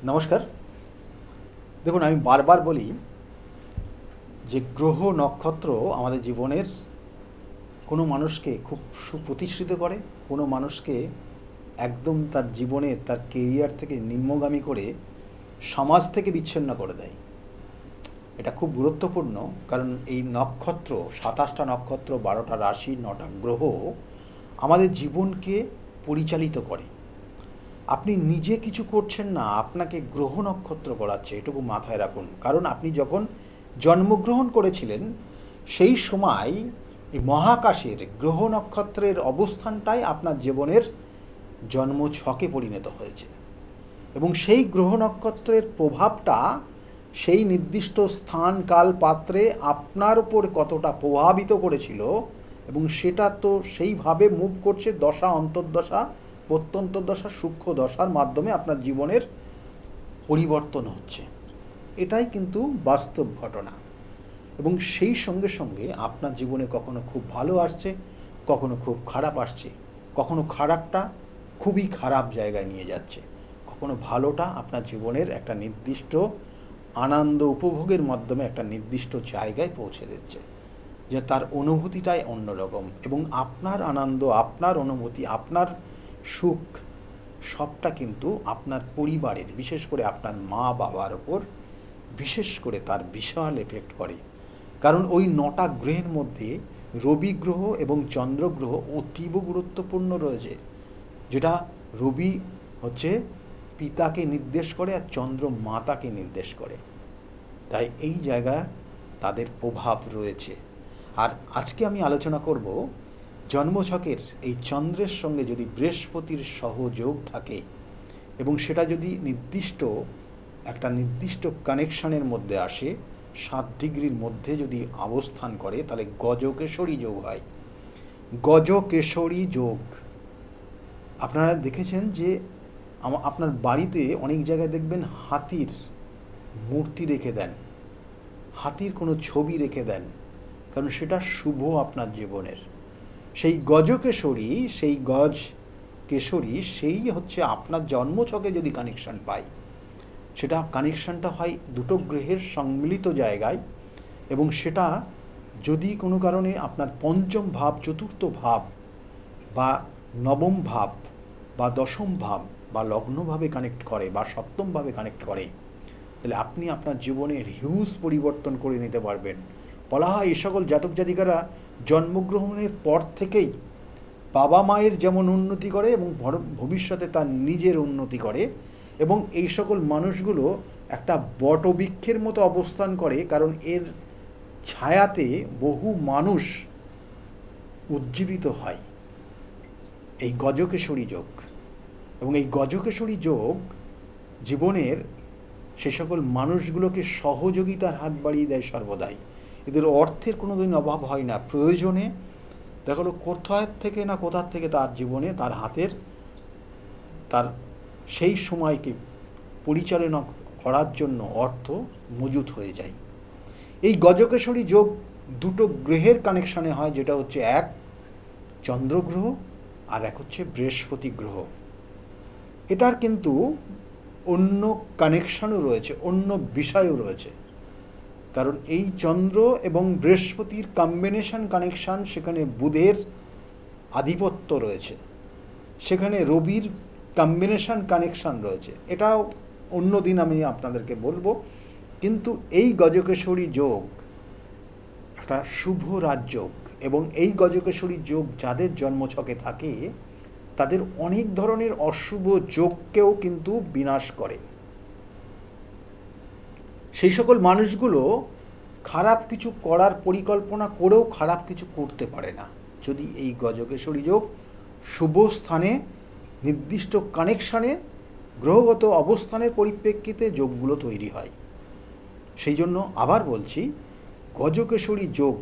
নমস্কার। দেখুন, আমি বারবার বলি যে গ্রহ নক্ষত্র আমাদের জীবনের কোনো মানুষকে খুব সুপ্রতিষ্ঠিত করে, কোনো মানুষকে একদম তার জীবনের তার কেরিয়ার থেকে নিম্নগামী করে সমাজ থেকে বিচ্ছিন্ন করে দেয়। এটা খুব গুরুত্বপূর্ণ, কারণ এই নক্ষত্র ২৭টা নক্ষত্র, ১২টা রাশি, ৯টা গ্রহ আমাদের জীবনকে পরিচালিত করে। আপনি নিজে কিছু করছেন না, আপনাকে গ্রহ নক্ষত্র করাচ্ছে, এটুকু মাথায় রাখুন। কারণ আপনি যখন জন্মগ্রহণ করেছিলেন সেই সময় এই মহাকাশের গ্রহ নক্ষত্রের অবস্থানটাই আপনার জীবনের জন্ম ছকে পরিণত হয়েছে, এবং সেই গ্রহ নক্ষত্রের প্রভাবটা সেই নির্দিষ্ট স্থান কাল পাত্রে আপনার উপর কতটা প্রভাবিত করেছিল, এবং সেটা তো সেইভাবে মুভ করছে দশা, অন্তর্দশা, প্রত্যন্তর্দশা, সূক্ষ্ম দশার মাধ্যমে আপনার জীবনের পরিবর্তন হচ্ছে। এটাই কিন্তু বাস্তব ঘটনা। এবং সেই সঙ্গে সঙ্গে আপনার জীবনে কখনো খুব ভালো আসছে, কখনো খুব খারাপ আসছে, কখনো খারাপটা খুবই খারাপ জায়গায় নিয়ে যাচ্ছে, কখনো ভালোটা আপনার জীবনের একটা নির্দিষ্ট আনন্দ উপভোগের মাধ্যমে একটা নির্দিষ্ট জায়গায় পৌঁছে দিচ্ছে, যে তার অনুভূতিটাই অন্যরকম। এবং আপনার আনন্দ, আপনার অনুভূতি, আপনার সুখ সবটা কিন্তু আপনার পরিবারের, বিশেষ করে আপনার মা বাবার ওপর বিশেষ করে তার বিশাল এফেক্ট করে। কারণ ওই ৯টা গ্রহের মধ্যে রবি গ্রহ এবং চন্দ্র গ্রহ অতীব গুরুত্বপূর্ণ রয়েছে। যেটা রবি হচ্ছে পিতাকে নির্দেশ করে আর চন্দ্র মাতাকে নির্দেশ করে। তাই এই জায়গায় তাদের প্রভাব রয়েছে। আর আজকে আমি আলোচনা করব জন্মছকের এই চন্দ্রের সঙ্গে যদি বৃহস্পতির সহযোগ থাকে এবং সেটা যদি একটা নির্দিষ্ট কানেকশনের মধ্যে আসে, ৭ ডিগ্রির মধ্যে যদি অবস্থান করে, তাহলে গজকেশরী যোগ হয়। গজকেশরী যোগ আপনারা দেখেছেন যে আপনার বাড়িতে অনেক জায়গায় দেখবেন হাতির মূর্তি রেখে দেন, হাতির কোনো ছবি রেখে দেন, কারণ সেটা শুভ আপনার জীবনের। সেই গজকেশরী, সেই গজ কেশরী, সেই হচ্ছে আপনার জন্মছকে যদি কানেকশন পায়, সেটা কানেকশনটা হয় দুটো গ্রহের সম্মিলিত জায়গায়, এবং সেটা যদি কোনো কারণে আপনার পঞ্চম ভাব, চতুর্থ ভাব বা নবম ভাব বা দশম ভাব বা লগ্নভাবে কানেক্ট করে বা সপ্তমভাবে কানেক্ট করে, তাহলে আপনি আপনার জীবনের হিউজ পরিবর্তন করে নিতে পারবেন। বলা হয় এই সকল জাতক জাতিকারা জন্মগ্রহণের পর থেকেই বাবা মায়ের যেমন উন্নতি করে এবং ভবিষ্যতে তার নিজের উন্নতি করে, এবং এই সকল মানুষগুলো একটা বটবৃক্ষের মতো অবস্থান করে, কারণ এর ছায়াতে বহু মানুষ উজ্জীবিত হয়। এই গজকেশরী যোগ, এবং এই গজকেশরী যোগ জীবনের সে সকল মানুষগুলোকে সহযোগিতার হাত বাড়িয়ে দেয় সর্বদাই। এদের অর্থের কোনো দিন অভাব হয় না। প্রয়োজনে দেখো কোথার থেকে না কোথার থেকে তার জীবনে তার হাতের তার সেই সময়কে পরিচালনা করার জন্য অর্থ মজুত হয়ে যায়। এই গজকেশরী যোগ দুটো গ্রহের কানেকশানে হয়, যেটা হচ্ছে এক চন্দ্রগ্রহ আর এক হচ্ছে বৃহস্পতি গ্রহ। এটার কিন্তু অন্য কানেকশানও রয়েছে, অন্য বিষয়ও রয়েছে। কারণ এই চন্দ্র এবং বৃহস্পতির কম্বিনেশন কানেকশান, সেখানে বুধের আধিপত্য রয়েছে, সেখানে রবির কম্বিনেশন কানেকশান রয়েছে। এটাও অন্য দিন আমি আপনাদেরকে বলবো। কিন্তু এই গজকেশরী যোগ একটা শুভ রাজযোগ, এবং এই গজকেশরী যোগ যাদের জন্মছকে থাকে তাদের অনেক ধরনের অশুভ যোগকেও কিন্তু বিনাশ করে। সেই সকল মানুষগুলো খারাপ কিছু করার পরিকল্পনা করেও খারাপ কিছু করতে পারে না, যদি এই গজকেশরী যোগ শুভ স্থানে, নির্দিষ্ট কানেকশানে, গ্রহগত অবস্থানের পরিপ্রেক্ষিতে যোগগুলো তৈরি হয়। সেই জন্য আবার বলছি, গজকেশরী যোগ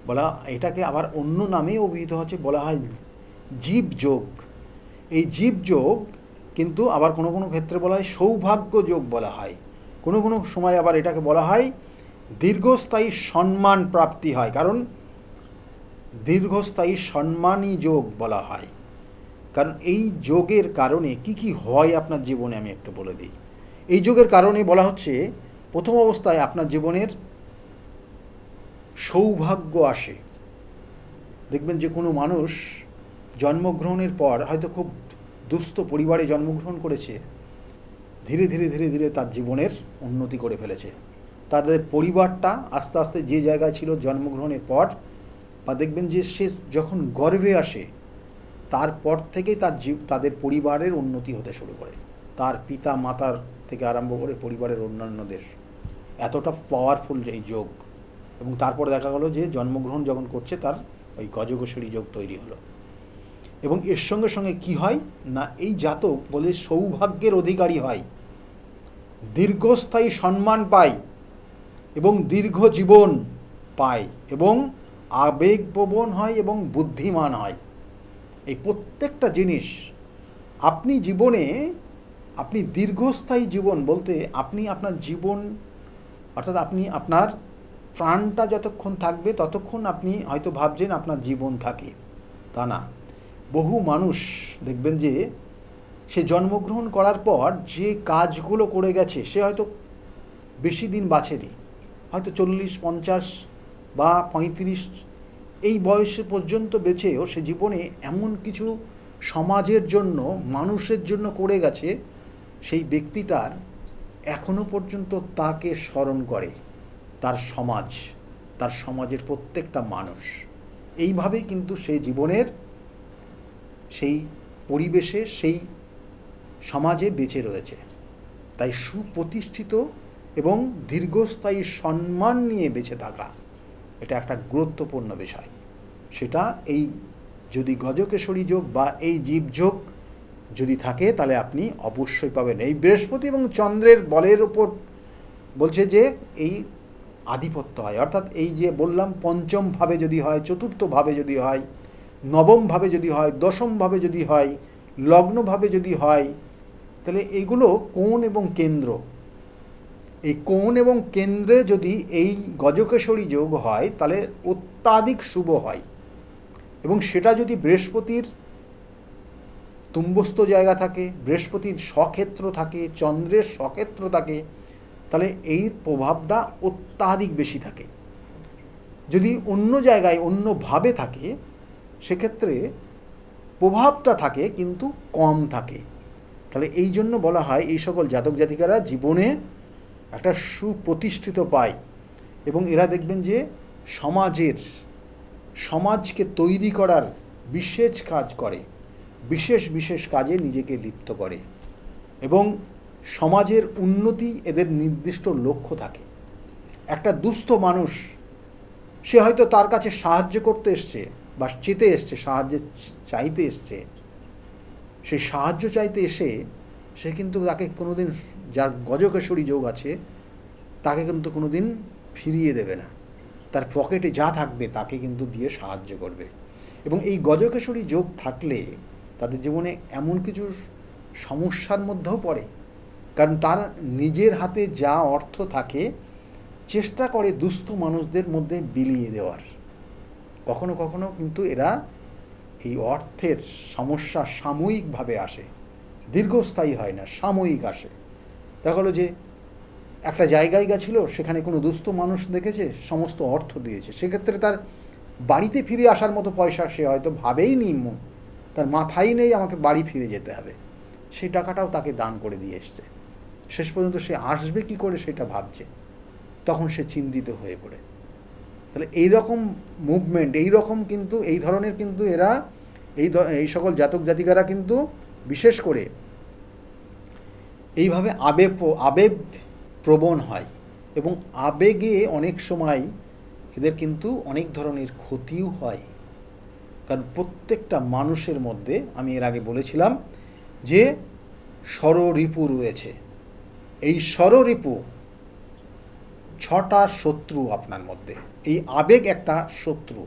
বলা, এটাকে আবার অন্য নামে অভিহিত হচ্ছে, বলা হয় জীব যোগ। এই জীব যোগ কিন্তু আবার কোনো কোনো ক্ষেত্রে বলা হয় সৌভাগ্য যোগ বলা হয়, কোনো কোনো সময় আবার এটাকে বলা হয় দীর্ঘস্থায়ী সম্মান প্রাপ্তি হয়, কারণ দীর্ঘস্থায়ী সম্মানী যোগ বলা হয়। কারণ এই যোগের কারণে কি কি হয় আপনার জীবনে আমি একটু বলে দিই। এই যোগের কারণে বলা হচ্ছে প্রথম অবস্থায় আপনার জীবনের সৌভাগ্য আসে। দেখবেন যে কোনো মানুষ জন্মগ্রহণের পর হয়তো খুব দুস্থ পরিবারে জন্মগ্রহণ করেছে, ধীরে ধীরে ধীরে ধীরে তার জীবনের উন্নতি করে ফেলেছে। তাদের পরিবারটা আস্তে আস্তে যে জায়গায় ছিল জন্মগ্রহণের পর, বা দেখবেন যে সে যখন গর্ভে আসে তারপর থেকেই তাদের পরিবারের উন্নতি হতে শুরু করে, তার পিতা মাতার থেকে আরম্ভ করে পরিবারের অন্যান্যদের। এতটা পাওয়ারফুল এই যোগ। এবং তারপর দেখা গেল যে জন্মগ্রহণ যখন করছে তার ওই গজকেশরী যোগ তৈরি হলো। এবং এর সঙ্গে সঙ্গে কি হয় না, এই জাতক বলে সৌভাগ্যের অধিকারী হয়, দীর্ঘস্থায়ী সম্মান পায় এবং দীর্ঘ জীবন পায় এবং আবেগপ্রবণ হয় এবং বুদ্ধিমান হয়। এই প্রত্যেকটা জিনিস আপনি জীবনে, আপনি দীর্ঘস্থায়ী জীবন বলতে আপনি আপনার জীবন, অর্থাৎ আপনি আপনার প্রাণটা যতক্ষণ থাকবে ততক্ষণ আপনি হয়তো ভাবছেন আপনার জীবন থাকে, তা না। বহু মানুষ দেখবেন যে সে জন্মগ্রহণ করার পর যে কাজগুলো করে গেছে সে হয়তো বেশি দিন বাঁচেনি, হয়তো 40, 50 বা 35 এই বয়সে পর্যন্ত বেঁচেও সে জীবনে এমন কিছু সমাজের জন্য, মানুষের জন্য করে গেছে, সেই ব্যক্তিটার এখনো পর্যন্ত তাকে স্মরণ করে তার সমাজ, তার সমাজের প্রত্যেকটা মানুষ। এইভাবেই কিন্তু সে জীবনের সেই পরিবেশে, সেই সমাজে বেঁচে রয়েছে। তাই সুপ্রতিষ্ঠিত এবং দীর্ঘস্থায়ী সম্মান নিয়ে বেঁচে থাকা এটা একটা গুরুত্বপূর্ণ বিষয়। সেটা এই যদি গজকেশরী যোগ বা এই জীবযোগ যদি থাকে তাহলে আপনি অবশ্যই পাবেন। এই বৃহস্পতি এবং চন্দ্রের বলের ওপর বলছে যে এই আধিপত্য হয়, অর্থাৎ এই যে বললাম পঞ্চম ভাবে যদি হয়, চতুর্থ ভাবে যদি হয়, নবম ভাবে যদি হয়, দশম ভাবে যদি হয়, লগ্নভাবে যদি হয়, তাহলে এইগুলো কোণ এবং কেন্দ্র। এই কোণ এবং কেন্দ্রে যদি এই গজকেশরী যোগ হয় তাহলে অত্যাধিক শুভ হয়। এবং সেটা যদি বৃহস্পতির তুম্বস্থ জায়গা থাকে, বৃহস্পতির স্বক্ষেত্র থাকে, চন্দ্রের স্বক্ষেত্র থাকে, তাহলে এই প্রভাবটা অত্যাধিক বেশি থাকে। যদি অন্য জায়গায় অন্যভাবে থাকে সেক্ষেত্রে প্রভাবটা থাকে কিন্তু কম থাকে। তাহলে এই জন্য বলা হয় এই সকল জাতক জাতিকারা জীবনে একটা সুপ্রতিষ্ঠিত পায় এবং এরা দেখবেন যে সমাজকে তৈরি করার বিশেষ কাজ করে, বিশেষ বিশেষ কাজে নিজেকে লিপ্ত করে এবং সমাজের উন্নতি এদের নির্দিষ্ট লক্ষ্য থাকে। একটা দুস্থ মানুষ, সে হয়তো তার কাছে সাহায্য করতে এসছে বা চেতে এসছে, সাহায্য চাইতে এসছে, সেই সাহায্য চাইতে এসে সে কিন্তু তাকে কোনোদিন, যার গজকেশরী যোগ আছে তাকে কিন্তু কোনোদিন ফিরিয়ে দেবে না, তার পকেটে যা থাকবে তাকে কিন্তু দিয়ে সাহায্য করবে। এবং এই গজকেশরী যোগ থাকলে তাদের জীবনে এমন কিছু সমস্যার মধ্যেও পড়ে, কারণ তারা নিজের হাতে যা অর্থ থাকে চেষ্টা করে দুস্থ মানুষদের মধ্যে বিলিয়ে দেওয়ার। কখনো কখনো কিন্তু এরা এই অর্থের সমস্যা সাময়িকভাবে আসে, দীর্ঘস্থায়ী হয় না, সাময়িক আসে। দেখা গেলো যে একটা জায়গায় গেছিল, সেখানে কোনো দুস্থ মানুষ দেখেছে, সমস্ত অর্থ দিয়েছে, সেক্ষেত্রে তার বাড়িতে ফিরে আসার মতো পয়সা সে হয়তো ভাবেই নি, তার মাথায় নেই আমাকে বাড়ি ফিরে যেতে হবে, সেই টাকাটাও তাকে দান করে দিয়ে এসছে। শেষ পর্যন্ত সে আসবে কি করে সেটা ভাবছে, তখন সে চিন্তিত হয়ে পড়ে। তাহলে এই রকম মুভমেন্ট, এই রকম কিন্তু এই ধরনের কিন্তু এরা এই সকল জাতক জাতিকারা কিন্তু বিশেষ করে এইভাবে আবেগ প্রবণ হয় এবং আবেগে অনেক সময় এদের কিন্তু অনেক ধরনের ক্ষতিও হয়। কারণ প্রত্যেকটা মানুষের মধ্যে, আমি এর আগে বলেছিলাম যে ষড়রিপু রয়েছে। এই ষড়রিপু 6টা শত্রু আপনার মধ্যে। এই আবেগ একটা শত্রু।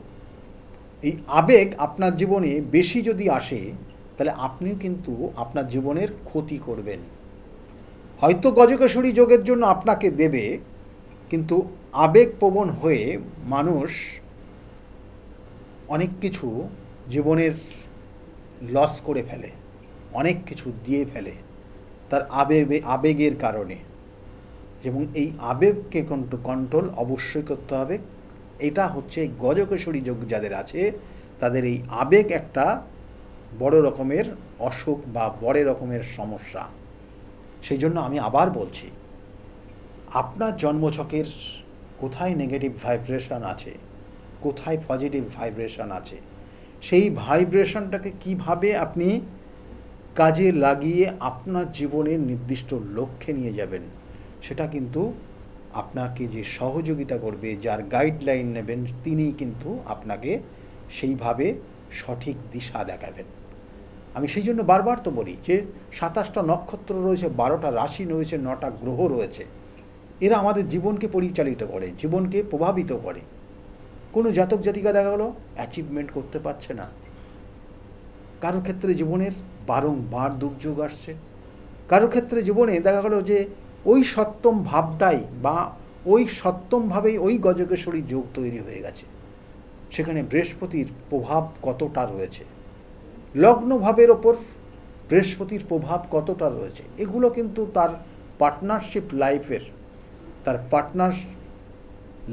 এই আবেগ আপনার জীবনে বেশি যদি আসে তাহলে আপনিও কিন্তু আপনার জীবনের ক্ষতি করবেন। হয়তো গজকেশরী যোগের জন্য আপনাকে দেবে, কিন্তু আবেগপ্রবণ হয়ে মানুষ অনেক কিছু জীবনের লস করে ফেলে, অনেক কিছু দিয়ে ফেলে, তার আবেগের কারণে, এবং এই আবেগকে কন্ট্রোল অবশ্যই করতে হবে। এটা হচ্ছে গজকেশরী যোগ যাদের আছে তাদের এই আবেগ একটা বড় রকমের অসুখ বা বড় রকমের সমস্যা। সেই জন্য আমি আবার বলছি, আপনার জন্মছকের কোথায় নেগেটিভ ভাইব্রেশন আছে, কোথায় পজিটিভ ভাইব্রেশন আছে, সেই ভাইব্রেশনটাকে কিভাবে আপনি কাজে লাগিয়ে আপনার জীবনের নির্দিষ্ট লক্ষ্যে নিয়ে যাবেন, সেটা কিন্তু আপনাকে যে সহযোগিতা করবে, যার গাইডলাইন নেবেন, তিনিই কিন্তু আপনাকে সেইভাবে সঠিক দিশা দেখাবেন। আমি সেই জন্য বারবার তো বলি যে 27টা নক্ষত্র রয়েছে, 12টা রাশি রয়েছে, 9টা গ্রহ রয়েছে। এরা আমাদের জীবনকে পরিচালিত করে, জীবনকে প্রভাবিত করে। কোনো জাতক জাতিকা দেখা গেলো অ্যাচিভমেন্ট করতে পারছে না, কারো ক্ষেত্রে জীবনের বারংবার দুর্যোগ আসছে, কারো ক্ষেত্রে জীবনে দেখা গেলো যে ওই সপ্তম ভাবটাই বা ওই সপ্তমভাবেই ওই গজকেশরী যোগ তৈরি হয়ে গেছে। সেখানে বৃহস্পতির প্রভাব কতটা রয়েছে, লগ্নভাবের ওপর বৃহস্পতির প্রভাব কতটা রয়েছে, এগুলো কিন্তু তার পার্টনারশিপ লাইফের, তার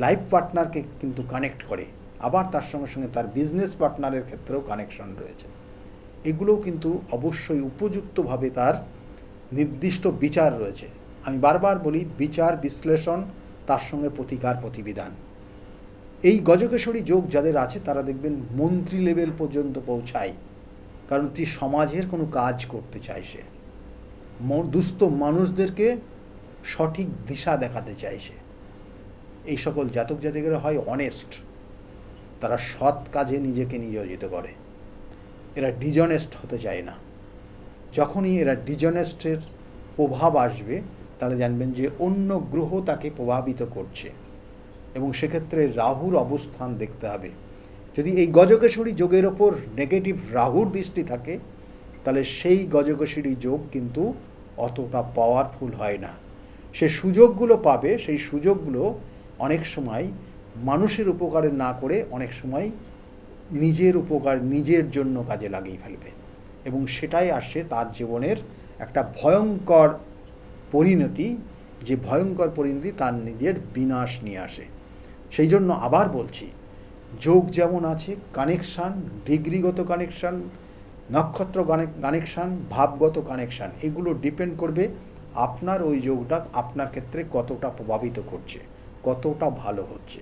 লাইফ পার্টনারকে কিন্তু কানেক্ট করে। আবার তার সঙ্গে সঙ্গে তার বিজনেস পার্টনারের ক্ষেত্রেও কানেকশন রয়েছে। এগুলোও কিন্তু অবশ্যই উপযুক্তভাবে তার নির্দিষ্ট বিচার রয়েছে। আমি বারবার বলি, বিচার বিশ্লেষণ, তার সঙ্গে প্রতিকার প্রতিবিধান। এই গজকেশরী যোগ যাদের আছে তারা দেখবেন মন্ত্রী লেভেল পর্যন্ত পৌঁছায়, কারণ তুই সমাজের কোনো কাজ করতে চাইছে, দুস্থ মানুষদেরকে সঠিক দিশা দেখাতে চাইছে। এই সকল জাতক জাতিকেরা হয় অনেস্ট, তারা সৎ কাজে নিজেকে নিয়োজিত করে, এরা ডিজনেস্ট হতে চায় না। যখনই এরা ডিজনেস্টের প্রভাব আসবে তাহলে জানবেন যে অন্য গ্রহ তাকে প্রভাবিত করছে, এবং সেক্ষেত্রে রাহুর অবস্থান দেখতে হবে। যদি এই গজকেশরী যোগের ওপর নেগেটিভ রাহুর দৃষ্টি থাকে তাহলে সেই গজকেশরী যোগ কিন্তু অতটা পাওয়ারফুল হয় না। সে সুযোগগুলো পাবে, সেই সুযোগগুলো অনেক সময় মানুষের উপকারে না করে অনেক সময় নিজের উপকার, নিজের জন্য কাজে লাগিয়ে ফেলবে, এবং সেটাই আসে তার জীবনের একটা ভয়ঙ্কর পরিণতি, যে ভয়ঙ্কর পরিণতি তার নিজের বিনাশ নিয়ে আসে। সেই জন্য আবার বলছি, যোগ যেমন আছে, কানেকশান, ডিগ্রিগত কানেকশান, নক্ষত্র কানেকশান, ভাবগত কানেকশান, এগুলো ডিপেন্ড করবে আপনার ওই যোগটা আপনার ক্ষেত্রে কতটা প্রভাবিত করছে, কতটা ভালো হচ্ছে।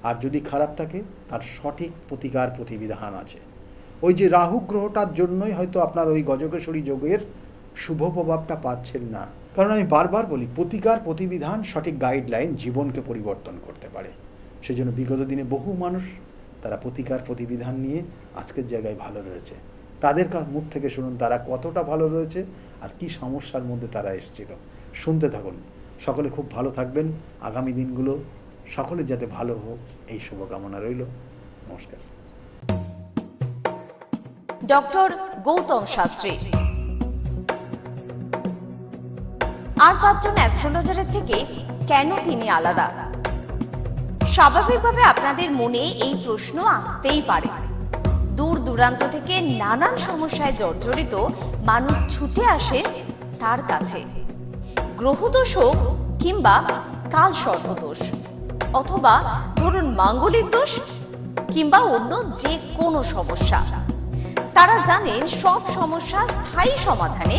আর যদি খারাপ থাকে তার সঠিক প্রতিকার প্রতিবিধান আছে। ওই যে রাহু গ্রহটার জন্যই হয়তো আপনার ওই গজকেশরী যোগের শুভ প্রভাবটা পাচ্ছেন না। কারণ আমি বারবার বলি, প্রতিকার প্রতিবিধান, সঠিক গাইডলাইন জীবনকে পরিবর্তন করতে পারে। সেই জন্য বিগত দিনে বহু মানুষ তারা প্রতিকার প্রতিবিধান নিয়ে আজকের জায়গায় ভালো রয়েছে। তাদের মুখ থেকে শুনুন তারা কতটা ভালো রয়েছে আর কি সমস্যার মধ্যে তারা এসেছিল। শুনতে থাকুন। সকলে খুব ভালো থাকবেন। আগামী দিনগুলো সকলের যাতে ভালো হোক, এই শুভকামনা রইল। নমস্কার। ডক্টর গৌতম শাস্ত্রী আর 5 জন অ্যাস্ট্রোলজারের থেকে কেন তিনি আলাদা? স্বাভাবিকভাবে আপনাদের মনে এই প্রশ্ন আসতেই পারে। দূর দূরান্ত থেকে নানান সমস্যায় জর্জরিত মানুষ ছুটে আসে তার কাছে। গ্রহদোষ হোক কিংবা কাল সর্পদোষ, অথবা ধরুন মাঙ্গলিক দোষ কিংবা অন্য যে কোনো সমস্যা, তারা জানেন সব সমস্যা স্থায়ী সমাধানে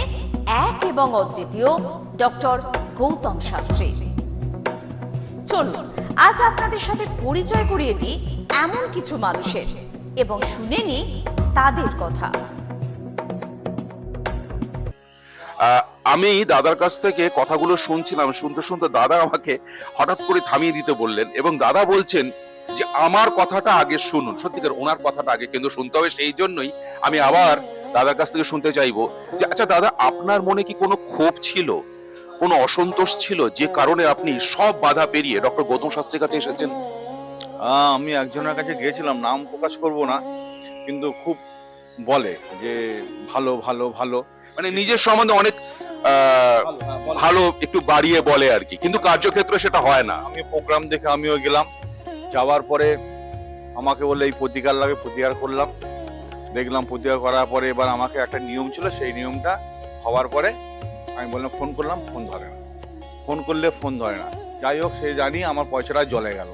এক এবং অদ্বিতীয় ডক্টর গৌতম শাস্ত্রী। চলুন আজ আপনাদের সাথে পরিচয় করিয়ে দিই এমন কিছু মানুষের, এবং শুনে নিই তাদের কথা। আমি দাদার কাছ থেকে কথাগুলো শুনছিলাম, শুনতে শুনতে দাদা আমাকে হঠাৎ করে থামিয়ে দিতে বললেন, এবং দাদা বলছেন যে আমার কথাটা আগে শুনুন। সত্যিকার ওনার কথাটা আগে কিন্তু শুনতে হবে। সেই জন্যই আমি আবার দাদার কাছ থেকে শুনতে চাইবো যে আচ্ছা দাদা, আপনার মনে কি কোনো ক্ষোভ ছিল, কোনো অসন্তোষ ছিল, যে কারণে আপনি সব বাধা পেরিয়ে ডক্টর গৌতম শাস্ত্রীর কাছে এসেছেন? আমি একজনের কাছে গিয়েছিলাম, নাম প্রকাশ করব না, কিন্তু খুব বলে যে ভালো ভালো ভালো, মানে নিজের সম্বন্ধে অনেক ভালো একটু বাড়িয়ে বলে আর কি, কিন্তু কার্যক্ষেত্রে সেটা হয় না। আমি প্রোগ্রাম দেখে আমিও গেলাম, যাওয়ার পরে আমাকে বললে এই প্রতিকার লাগে, প্রতিকার করলাম, দেখলাম প্রতিকার করার পরে এবার আমাকে একটা নিয়ম ছিল, সেই নিয়মটা হওয়ার পরে আমি বললাম ফোন করলাম, ফোন ধরে না, ফোন করলে ফোন ধরে না। যাই হোক, সে জানি আমার পয়সাটা জলে গেল।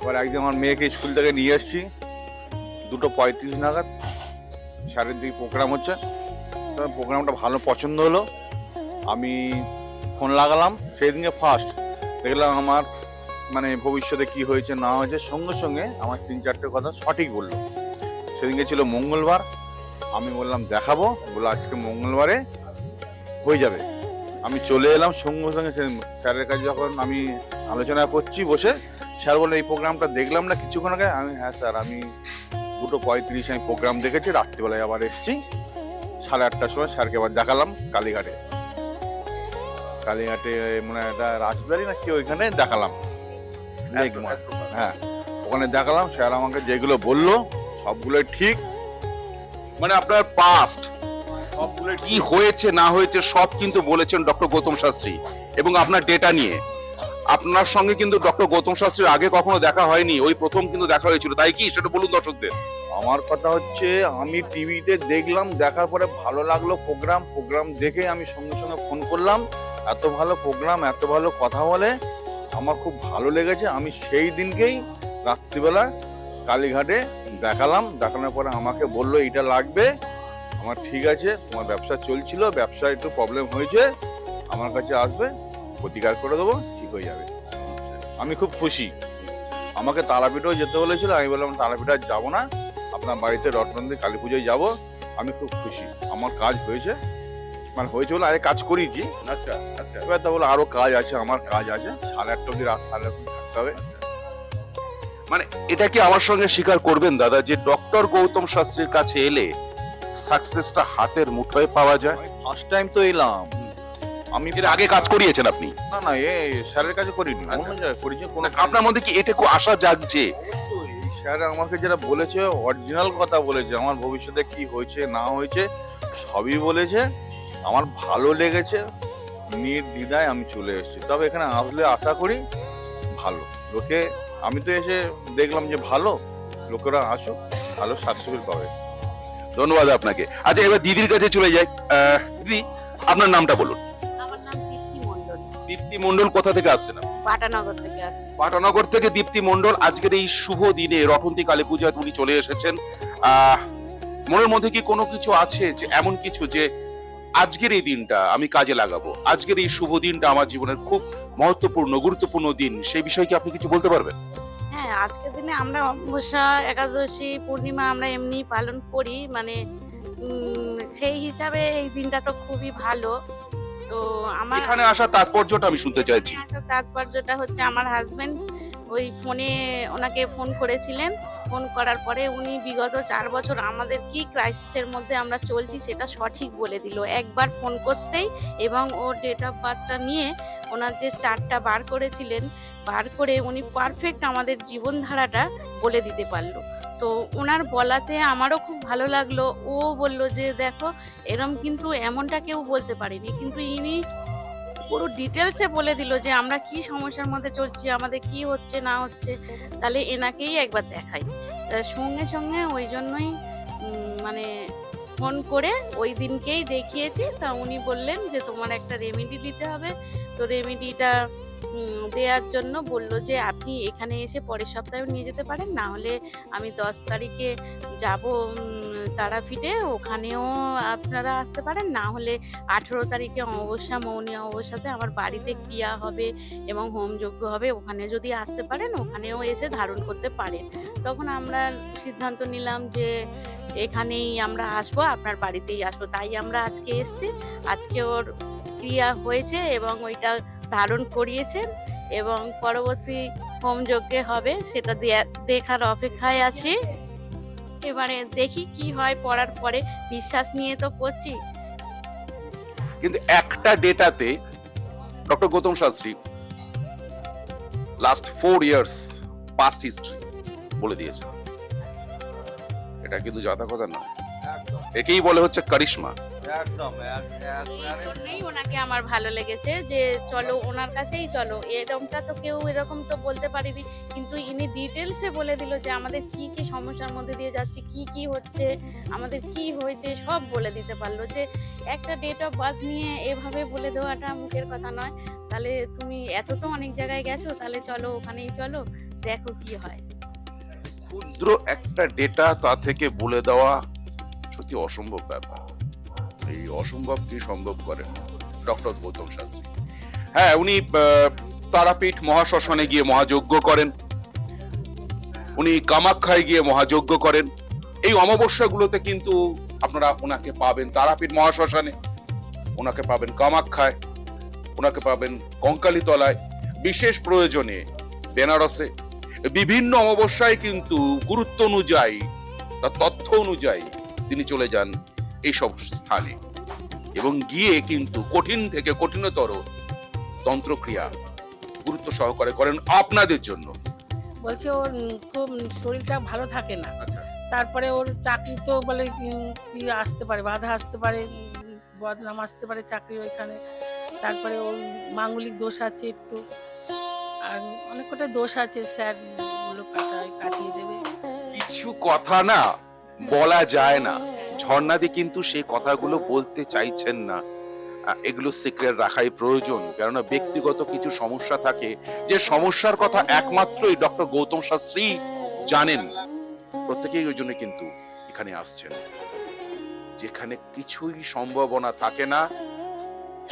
এবার একদিন আমার মেয়েকে স্কুল থেকে নিয়ে এসেছি 2:35 নাগাদ, স্যারের দিকে প্রোগ্রাম হচ্ছে। প্রোগ্রামটা ভালো পছন্দ হলো, আমি ফোন লাগালাম। সেই দিনকে ফার্স্ট দেখলাম আমার মানে ভবিষ্যতে কি হয়েছে না হয়েছে সঙ্গে সঙ্গে আমার 3-4টে কথা সঠিক বললো। সেদিনকে ছিল মঙ্গলবার, আমি বললাম দেখাবো, বলে আজকে মঙ্গলবারে হয়ে যাবে। আমি চলে এলাম সঙ্গে সঙ্গে স্যারের কাছে। যখন আমি আলোচনা করছি বসে, স্যার বলে এই প্রোগ্রামটা দেখলাম না কিছুক্ষণ আগে। আমি হ্যাঁ স্যার, আমি 2:35 আমি প্রোগ্রাম দেখেছি, রাত্রিবেলায় আবার এসেছি 8:30টার সময়। স্যারকে আবার দেখালাম কালীঘাটে মানে একটা রাজবাড়ি না কি, ওইখানে দেখালাম। হ্যাঁ, ওখানে দেখালাম। স্যার আমাকে যেগুলো বললো সবগুলোই ঠিক। মানে আপনার পাস্ট কি হয়েছে না হয়েছে সব কিন্তু বলেছেন ডক্টর গৌতম শাস্ত্রী, এবং আপনার ডেটা নিয়ে। আপনার সঙ্গে কিন্তু ডক্টর গৌতম শাস্ত্রীর আগে কখনো দেখা হয়নি, ওই প্রথম কিন্তু দেখা হয়েছিল, তাই কি? সেটা বলুন দর্শকদের। আমার কথা হচ্ছে, আমি টিভিতে দেখলাম, দেখার পরে ভালো লাগলো প্রোগ্রাম দেখে আমি সঙ্গে সঙ্গে ফোন করলাম। এত ভালো প্রোগ্রাম, এত ভালো কথা বলে, আমার খুব ভালো লেগেছে। আমি সেই দিনকেই রাত্রিবেলা কালীঘাটে দেখানোর পরে আমাকে বললো এইটা লাগবে। আমার ঠিক আছে, তোমার ব্যবসা চলছিল, ব্যবসা একটু প্রবলেম হয়েছে, আমার কাছে আসবে, প্রতিকার করে দেবো, ঠিক হয়ে যাবে। আমি খুব খুশি। আমাকে তারাপীঠেও যেতে বলেছিল, আমি বললাম তারাপীঠ আর যাবো না, আপনার বাড়িতে রত্নন্দী কালী পুজোয় যাবো। আমি খুব খুশি, আমার কাজ হয়েছে, মানে হয়েছে বলে আগে কাজ করিয়েছি। আচ্ছা আচ্ছা। এবার তা বলে আরো কাজ আছে, আমার কাজ আছে, 8:30 অব্দি রাত 8:30 থাকতে হবে। মানে এটা কি আমার সঙ্গে স্বীকার করবেন দাদা যে ডক্টর গৌতম শাস্ত্রীর কাছে এলে সাকসেসটা হাতের মুঠোয় পাওয়া যায়? আমি ফার্স্ট টাইম তো এলাম। আমি এর আগে কাজ করিয়েছেন আপনি? না, স্যারের কাছে করিনি, অন্য জায়গায় করেছি। কোনো আপনার মধ্যে কি এটুকু আশা জাগছে? স্যার আমাকে যেটা বলেছে অরিজিনাল কথা বলেছে, আমার ভবিষ্যতে কি হয়েছে না হয়েছে সবই বলেছে। আমার ভালো লেগেছে, নির্দ্বিধায় আমি চলে এসেছি। তবে এখানে আসলে আশা করি ভালো লোকে, আমি তো এসে দেখলাম যে ভালো, লোকেরা আসুক, ভালো সাকসেসফুল পাবে। ধন্যবাদ আপনাকে। আচ্ছা, এবার দিদির কাছে চলে যাই। দিদি, আপনার নামটা বলুন। আমার নাম দীপ্তি মণ্ডল। দীপ্তি মণ্ডল কোথা থেকে আসছেন? পাটানগর থেকে আসছি। পাটানগর থেকে দীপ্তি মণ্ডল। আজকের এই শুভ দিনে রটন্তী কালী পূজায় উনি চলে এসেছেন। মনের মধ্যে কি কোনো কিছু আছে যে এমন কিছু যে আজকের এই দিনটা আমি কাজে লাগাবো, আজকের এই শুভ দিনটা আমার জীবনের খুব মহত্বপূর্ণ গুরুত্বপূর্ণ দিন, সেই বিষয়ে কি আপনি কিছু বলতে পারবেন? হ্যাঁ, আজকের দিনে আমরা অমাবস্যা, একাদশী, পূর্ণিমা আমরা এমনি পালন করি, মানে সেই হিসাবে এই দিনটা তো খুবই ভালো। তো আমার এখানে আসার তাৎপর্যটা আমি শুনতে চাইছি। তাৎপর্যটা হচ্ছে, আমার হাজবেন্ড ওই ফোনে ওনাকে ফোন করেছিলেন। ফোন করার পরে উনি বিগত 4 বছর আমাদের কি ক্রাইসিসের মধ্যে আমরা চলছি সেটা সঠিক বলে দিল একবার ফোন করতেই। এবং ওর ডেট অফ বার্থটা নিয়ে ওনার যে চার্টটা বার করেছিলেন, বার করে উনি পারফেক্ট আমাদের জীবনধারাটা বলে দিতে পারলো। তো ওনার বলাতে আমারও খুব ভালো লাগলো। ও বলল যে দেখো, এরম কিন্তু এমনটা কেউ বলতে পারেনি, কিন্তু ইনি পুরো ডিটেলসে বলে দিল যে আমরা কি সমস্যার মধ্যে চলছি, আমাদের কি হচ্ছে না হচ্ছে, তাহলে এনাকেই একবার দেখাই। সঙ্গে সঙ্গে ওই জন্যই মানে ফোন করে ওই দিনকেই দেখিয়েছি। তা উনি বললেন যে তোমার একটা রেমেডি দিতে হবে। তো রেমেডিটা দেওয়ার জন্য বলল যে আপনি এখানে এসে পরের সপ্তাহে নিয়ে যেতে পারেন, না হলে আমি 10 তারিখে যাব তারাপীঠে, ওখানেও আপনারা আসতে পারেন, না হলে 18 তারিখে অমাবস্যা, মৌনী অমাবস্যাতে আমার বাড়িতে ক্রিয়া হবে এবং হোমযজ্ঞ হবে, ওখানে যদি আসতে পারেন ওখানেও এসে ধারণ করতে পারেন। তখন আমরা সিদ্ধান্ত নিলাম যে এখানেই আমরা আসবো, আপনার বাড়িতেই আসবো। তাই আমরা আজকে এসেছি। আজকে ওর ক্রিয়া হয়েছে এবং ওইটা ধারণ করিয়েছেন এবং পরবর্তী হোমযজ্ঞে হবে, সেটা দেখার অপেক্ষায় আছি। এবারে দেখি কি হয়, পড়ার পরে বিশ্বাস নিয়ে তো করছি। কিন্তু একটা ডেটাতে doctor Gautam Shastri last 4 years past history বলে দিয়েছে। এটা কিন্তু জাতা কথা নয়, একেই বলে হচ্ছে কারিশমা। একদম এই জন্যই ওনাকে আমার ভালো লেগেছে যে চলো ওনার কাছেই চলো, এরকমটা তো কেউ এরকম তো বলতে পারিনি, কিন্তু ইনি ডিটেলসে বলে দিল যে আমাদের কি কি সমস্যার মধ্যে দিয়ে যাচ্ছি, কি কি হচ্ছে, আমাদের কি হয়েছে সব বলে দিতে পারলো। যে একটা ডেট অফ বার্থ নিয়ে এভাবে বলে দেওয়াটা মুখের কথা নয়। তাহলে তুমি এত তো অনেক জায়গায় গেছো, তাহলে চলো ওখানেই চলো, দেখো কি হয়। ক্ষুদ্র একটা ডেটা তা থেকে বলে দেওয়া সত্যি অসম্ভব ব্যাপার। এই অসম্ভব কি সম্ভব করেন ডক্টর গৌতম শাস্ত্রী। হ্যাঁ, উনি তারাপীঠ মহাশ্মশানে গিয়ে মহাযজ্ঞ করেন, উনি কামাখ্যায় গিয়ে মহাযজ্ঞ করেন। এই অমাবস্যাগুলোতে কিন্তু আপনারা ওনাকে পাবেন তারাপীঠ মহাশ্মশানে, ওনাকে পাবেন কামাখ্যায়, ওনাকে পাবেন কঙ্কালীতলায়, বিশেষ প্রয়োজনে বেনারসে। বিভিন্ন অমাবস্যায় কিন্তু গুরুত্ব অনুযায়ী, তার তথ্য অনুযায়ী তিনি চলে যান এইসব স্থানে এবং গিয়ে কিন্তু কঠিন থেকে কঠিনতর তন্ত্রক্রিয়া গুরুত্ব সহকারে করেন আপনাদের জন্য। বলছে ওর খুব শরীরটা ভালো থাকে না, তারপরে ওর চাকরি তো বলে কি আসতে পারে, বাধা আসতে পারে, বদনাম আসতে পারে চাকরির ওইখানে, তারপরে ওর মাঙ্গলিক দোষ আছে একটু, আর অনেক কটা দোষ আছে, স্যার গুলো কাটিয়ে দেবে। কিছু কথা না বলা যায় না, ঝর্ণাদি কিন্তু সেই কথাগুলো বলতে চাইছেন না। এগুলো সিক্রেট রাখাই প্রয়োজন, কেননা ব্যক্তিগত কিছু সমস্যা থাকে যে সমস্যার কথা একমাত্রই ডক্টর গৌতম শাস্ত্রী জানেন। প্রত্যেকেই ওই জন্য কিন্তু এখানে আসছেন। যেখানে কিছুই সম্ভাবনা থাকে না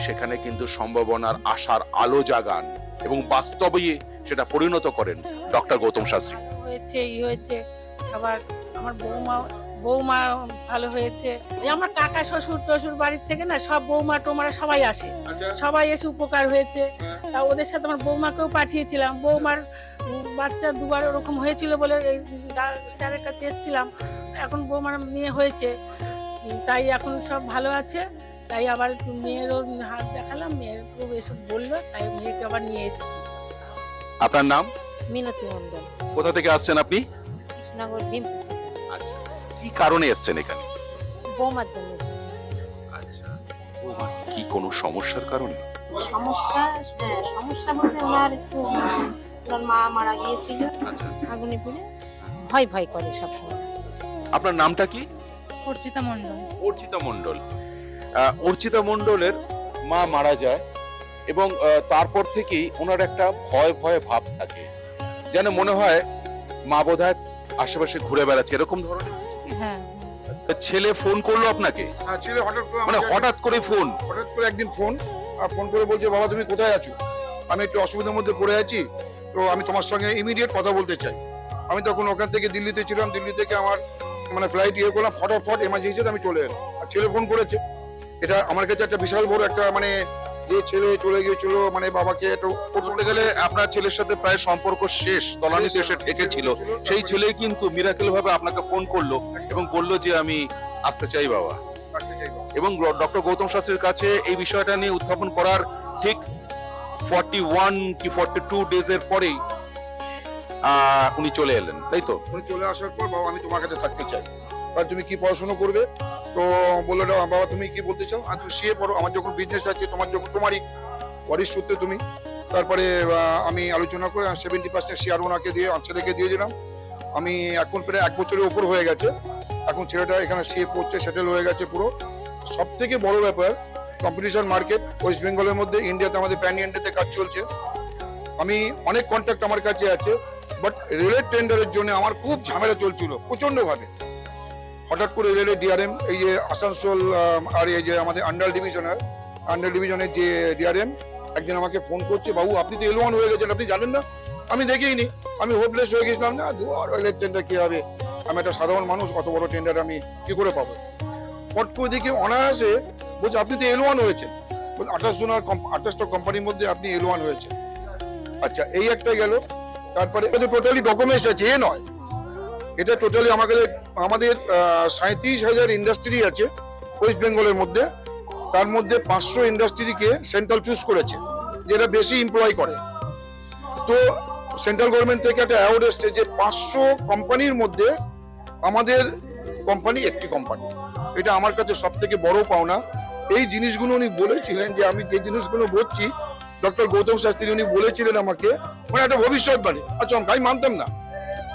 সেখানে কিন্তু সম্ভাবনার আশার আলো জাগান এবং বাস্তবে সেটা পরিণত করেন ডক্টর গৌতম শাস্ত্রী। হয়েছে হয়েছে সবার, আমার বৌমা ভালো হয়েছে। এই আমার কাকা শ্বশুর টশুর বাড়ির থেকে না সব বৌমা টোমারা সবাই আসে, সবাই এসে উপকার হয়েছে। তা ওদের সাথে আমার বৌমাকেও পাঠিয়েছিলাম, বৌমার বাচ্চা দুবার ওরকম হয়েছিল বলে স্যারের কাছে এসেছিলাম, এখন বৌমার মেয়ে হয়েছে, তাই এখন সব ভালো আছে। তাই আবার একটু মেয়েরও হাত দেখালাম, মেয়ের খুব এসব বললো, তাই মেয়েকে আবার নিয়ে এসেছি। আপনার নাম? মিনতি মন্ডল, কোথা থেকে আসছেন আপনি? কৃষ্ণনগর ভীমপুর। আচ্ছা, কি কারণে এসেছেন এখানে? বৌমার জন্য এসেছি। আচ্ছা, কি কোনো সমস্যার কারণে? সমস্যা বলতে ওনার একটু ওনার মা মারা গিয়েছিল আচ্ছা, আগুনে পুড়ে, ভয় ভয় করে সবসময়। আপনার নামটা কি? অর্চিতা মন্ডল। অর্চিতা মণ্ডল। অর্চিতা মণ্ডলের মা মারা যায় এবং তারপর থেকেই ওনার একটা ভয় ভয় ভাব থাকে, যেন মনে হয় মা বোধহয় আশেপাশে ঘুরে বেড়াচ্ছে, এরকম ধরনের কিছু কি? হ্যাঁ, ছেলে ফোন করলো আপনাকে? হ্যাঁ, ছেলে হঠাৎ করে মানে হঠাৎ করে ফোন? হঠাৎ করে একদিন ফোন করে বলছে, বাবা তুমি কোথায় আছো, আমি একটু অসুবিধার মধ্যে পড়ে আছি, তো আমি তোমার সঙ্গে ইমিডিয়েট কথা বলতে চাই। আমি তখন ওখান থেকে দিল্লিতে ছিলাম, দিল্লি থেকে আমার মানে ফ্লাইট করলাম, ফটাফট এমার্জেন্সিতে আমি চলে এলাম। আর ছেলে ফোন করেছে, এটা আমার কাছে একটা বিশাল বড় একটা মানে যে ছেলে চলে গিয়েছিল, মানে বাবাকে একটু বলতে গেলে আপনার ছেলের সাথে প্রায় সম্পর্ক শেষ, তলানিতে এসে ঠেকেছিল, সেই ছেলে কিন্তু মিরাকেল ভাবে আপনাকে ফোন করলো এবং বললো যে আমি আসতে চাই বাবা। আসতে চাই বাবা। এবং ডক্টর গৌতম শাস্ত্রীর কাছে এই বিষয়টা নিয়ে উত্থাপন করার ঠিক 41 কি 42 ডেজের পরেই উনি চলে এলেন, তাই তো? উনি চলে আসার পর, বাবা আমি তোমার কাছে থাকতে চাই, আর তুমি কি পড়াশোনা করবে? তো বললো, বাবা তুমি কি বলতে চাও? আর তুমি সিএ পড়ো, আমার যখন বিজনেস আছে, তোমারই ওয়ারিশ সূত্রে তুমি। তারপরে আমি আলোচনা করে 70% শেয়ার ওনাকে দিয়ে ছেলেকে দিয়ে দিলাম। আমি এখন প্রায় 1 বছরের ওপর হয়ে গেছে, এখন ছেলেটা এখানে সিএ পড়ছে, সেটেল হয়ে গেছে পুরো। সব থেকে বড় ব্যাপার, কম্পিটিশন মার্কেট ওয়েস্ট বেঙ্গলের মধ্যে, ইন্ডিয়াতে আমাদের প্যান ইন্ডিয়াতে কাজ চলছে। আমি অনেক কন্ট্যাক্ট আমার কাছে আছে, বাট রেলের টেন্ডারের জন্য আমার খুব ঝামেলা চলছিল প্রচন্ডভাবে। হঠাৎ করে রেলের ডিআরএম, এই যে আসানসোল আর এই যে আমাদের আন্ডার ডিভিশনের যে ডিআরএম একদিন আমাকে ফোন করছে, বাবু আপনি তো L1 হয়ে গেছেন, আপনি জানেন না? আমি দেখিনি, আমি হোপলেস হয়ে গেছিলাম, না রেলের টেন্ডার কি হবে, আমি একটা সাধারণ মানুষ, অত বড় টেন্ডার আমি কি করে পাবো? ফট করে দেখি অনায়াসে বলছে আপনি তো L1 হয়েছেন, 28টা কোম্পানির মধ্যে আপনি L1 হয়েছে। আচ্ছা, এই একটা গেল। তারপরে টোটালি ডকুমেন্টস আছে, এ নয়, এটা টোটালি আমাদের 37,000 ইন্ডাস্ট্রি আছে ওয়েস্ট বেঙ্গলের মধ্যে, তার মধ্যে 500 ইন্ডাস্ট্রিকে সেন্ট্রাল চুজ করেছে, যেটা বেশি এমপ্লয় করে। তো সেন্ট্রাল গভর্নমেন্ট থেকে একটা অ্যাওয়ার্ড এসছে যে 500 কোম্পানির মধ্যে আমাদের কোম্পানি একটি কোম্পানি, এটা আমার কাছে সব থেকে বড় পাওনা। এই জিনিসগুলো উনি বলেছিলেন, যে আমি যে জিনিসগুলো বলছি, ডক্টর গৌতম শাস্ত্রী উনি বলেছিলেন আমাকে, মানে একটা ভবিষ্যৎবাণী। আচ্ছা, আমি মানতাম না।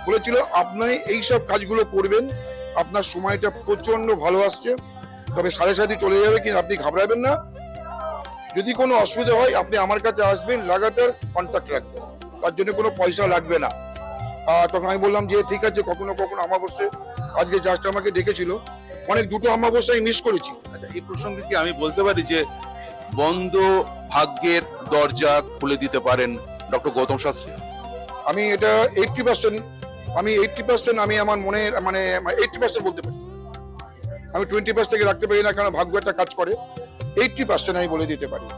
বলেছিল আপনি এইসব কাজগুলো করবেন, আপনার সময়টা প্রচন্ড ভালো আসছে, তবে 7:30 চলে যাবে, কিন্তু আপনি ঘাবড়াবেন না। যদি কোনো অসুবিধা হয় আপনি আমার কাছে আসবেন, লাগাতার কন্ট্যাক্ট রাখবেন, তার জন্য কোনো পয়সা লাগবে না। তখন আমি বললাম যে ঠিক আছে, কখনো কখনো অমাবস্যা, আজকে জাস্ট আমাকে ডেকেছিল, অনেক দুটো অমাবস্যা আমি মিস করেছি। আচ্ছা, এই প্রসঙ্গে কি আমি বলতে পারি যে বন্ধ ভাগ্যের দরজা খুলে দিতে পারেন ডক্টর গৌতম শাস্ত্রী? আমি এটা 80% আমি আমার মনে মানে 80% বলতে পারি। আমি 20% রাখতে পারি না, কারণ ভাগ্য একটা কাজ করে। 80% আমি বলে দিতে পারি।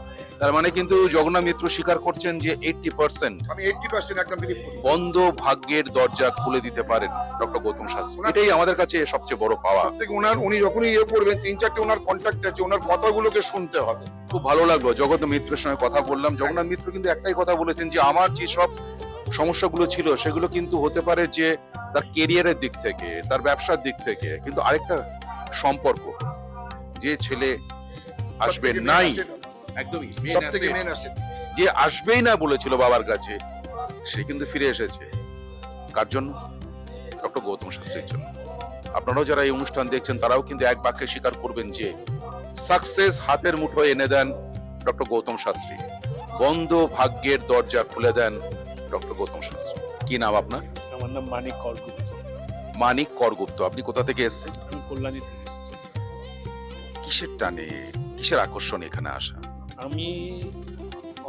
তার মানে কিন্তু জগন্নাথ মিত্র স্বীকার করছেন যে 80% আমি 80% একদম বিলিভ করি। বন্ধ ভাগ্যের দরজা খুলে দিতে পারেন ডক্টর গৌতম শাস্ত্রী। এটাই আমাদের কাছে সবচেয়ে বড় পাওয়া। থেকে উনি যখনই করবেন, 3-4টে ওনার কন্ট্যাক্ট আছে, ওনার কথাগুলোকে শুনতে হবে। খুব ভালো লাগলো জগন্নাথ মিত্রের সঙ্গে কথা বললাম। জগন্নাথ মিত্র কিন্তু একটাই কথা বলেছেন যে আমার যে সব সমস্যাগুলো ছিল সেগুলো কিন্তু হতে পারে যে তার কেরিয়ারের দিক থেকে, তার ব্যবসার দিক থেকে, কিন্তু আরেকটা সম্পর্ক, যে ছেলে আসবে নাই, একদমই সব থেকে মেন আছে, যে আসবেই না বলেছিল বাবার কাছে, সে কিন্তু ফিরে এসেছে। কার জন্য? ডক্টর গৌতম শাস্ত্রীর জন্য। আপনারাও যারা এই অনুষ্ঠান দেখছেন তারাও কিন্তু এক বাক্যে স্বীকার করবেন যে সাকসেস হাতের মুঠোয় এনে দেন ডক্টর গৌতম শাস্ত্রী, বন্ধ ভাগ্যের দরজা খুলে দেন ডক্টর গৌতম শাস্ত্রী। কি নাম আপনার? আমার নাম মানিক করগুপ্ত। মানিক করগুপ্ত। আপনি কোথা থেকে এসেছেন? আমি কল্যাণী থেকে এসেছি। কিসের টানে, কিসের আকর্ষণ এখানে আসা? আমি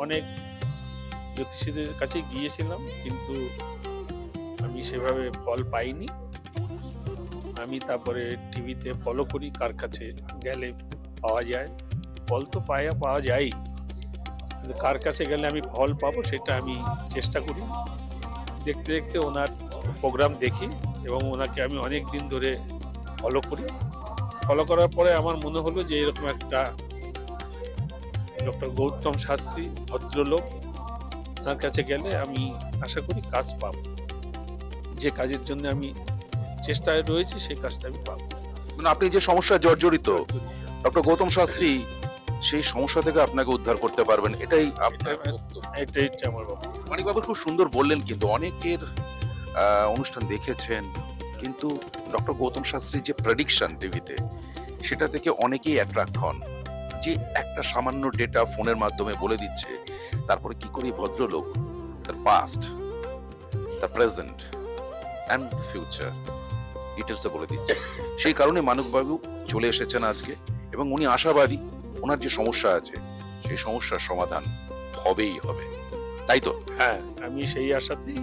অনেক জ্যোতিষীদের কাছে গিয়েছিলাম, কিন্তু আমি সেভাবে ফল পাইনি। আমি তারপরে টিভিতে ফলো করি, কার কাছে গেলে পাওয়া যায়। ফল তো পাওয়া যায়, কিন্তু কার কাছে গেলে আমি ফল পাবো সেটা আমি চেষ্টা করি। দেখতে দেখতে ওনার প্রোগ্রাম দেখি এবং ওনাকে আমি অনেক দিন ধরে ফলো করি। ফলো করার পরে আমার মনে হলো যে এরকম একটা ডক্টর গৌতম শাস্ত্রী ভদ্রলোক, ওনার কাছে গেলে আমি আশা করি কাজ পাবো। যে কাজের জন্য আমি চেষ্টায় রয়েছি সেই কাজটা আমি পাবো। মানে আপনি যে সমস্যা জর্জরিত, ডক্টর গৌতম শাস্ত্রী সেই সমস্যা থেকে আপনাকে উদ্ধার করতে পারবেন, এটাই আপনার বক্তব্য। এটাই হচ্ছে আমার বাবা। মানিক বাবু খুব সুন্দর বললেন, কিন্তু অনেকের অনুষ্ঠান দেখেছেন, কিন্তু ডক্টর গৌতম শাস্ত্রীর যে প্রেডিকশন টিভিতে, সেটা থেকে অনেকেই অ্যাট্রাক্ট হন, যে একটা সামান্য ডেটা ফোনের মাধ্যমে বলে দিচ্ছে, তারপরে কি করে ভদ্রলোক তার পাস্ট, তার প্রেজেন্ট অ্যান্ড ফিউচার ডিটেলসে বলে দিচ্ছে। সেই কারণে মানিকবাবু চলে এসেছেন আজকে, এবং উনি আশাবাদী ওনার যে সমস্যা আছে সেই সমস্যার সমাধান হবেই হবে, তাই তো? হ্যাঁ, আমি সেই আশাতেই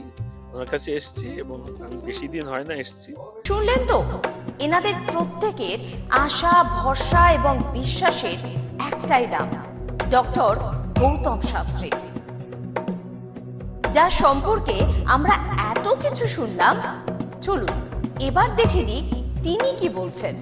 ওনার কাছে এসেছি এবং আমি বেশি দিন হয় না এসেছি। শুনলেন তো, এনাদের প্রত্যেকের আশা, ভরসা এবং বিশ্বাসের একটাই নাম, ডক্টর গৌতম শাস্ত্রী, যার সম্পর্কে আমরা এত কিছু শুনলাম। চলুন এবার দেখে নিই তিনি কি বলছেন।